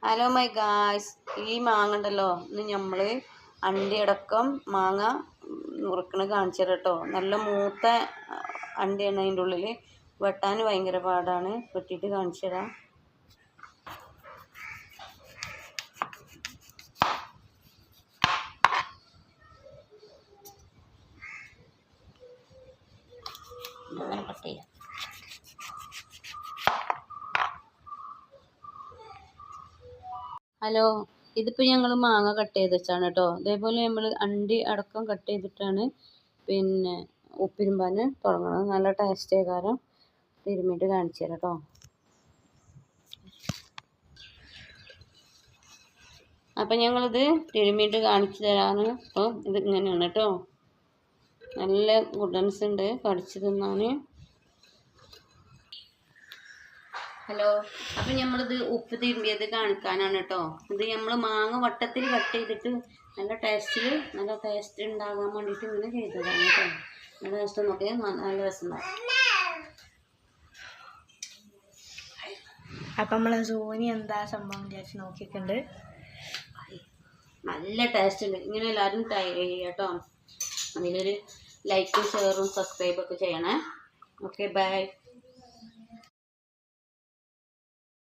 Hello my guys, ഈ മാങ്ങ ഉണ്ടല്ലോ, ഇന്ന് നമ്മൾ അണ്ടിയടക്കം മാങ്ങ നുറുക്കണ കാണിച്ചു തരാം കേട്ടോ. നല്ല മൂത്ത അണ്ടിയാണ് അതിൻ്റെ ഉള്ളിൽ. വെട്ടാൻ ഭയങ്കര പാടാണ്. വെട്ടിയിട്ട് കാണിച്ചു തരാം. കട്ട് ചെയ്യാം. ഹലോ, ഇതിപ്പോൾ ഞങ്ങൾ മാങ്ങ കട്ട് ചെയ്ത് വെച്ചാണ് കേട്ടോ. അതേപോലെ നമ്മൾ അണ്ടി അടക്കം കട്ട് ചെയ്തിട്ടാണ് പിന്നെ ഉപ്പിരുമ്പാൻ തുടങ്ങുന്നത്. നല്ല ടേസ്റ്റ് കാരണം തിരുമ്മിയിട്ട് കാണിച്ചു തരാം കേട്ടോ. അപ്പം ഞങ്ങളിത് തിരുമ്മിയിട്ട് കാണിച്ചു തരാണ്. അപ്പോൾ ഇത് ഇങ്ങനെയാണ് കേട്ടോ. നല്ല ഗുഡൻസ് ഉണ്ട് കടിച്ചു തിന്നാൻ. ഹലോ, അപ്പം നമ്മളിത് ഉപ്പ് തിരുമ്പിയത് കാണിക്കാനാണ് കേട്ടോ. ഇത് നമ്മൾ മാങ്ങ വട്ടത്തിൽ കട്ട് ചെയ്തിട്ട് നല്ല ടേസ്റ്റ് ഉണ്ടാകാൻ വേണ്ടിയിട്ട് ഇങ്ങനെ ചെയ്തതാണ് കേട്ടോ. നല്ല ടേസ്റ്റ് നോക്കിയാൽ നല്ല രസമുണ്ടാകും. അപ്പം നമ്മളെ സോനി എന്താ സംഭവം വിചാരിച്ച് നോക്കിയിട്ടുണ്ട്. നല്ല ടേസ്റ്റ് ഉണ്ട്. ഇങ്ങനെ എല്ലാവരും ട്രൈ ചെയ്യുക കേട്ടോ. അതിലൊരു ലൈക്കും ഷെയറും സബ്സ്ക്രൈബൊക്കെ ചെയ്യണേ. Okay, by.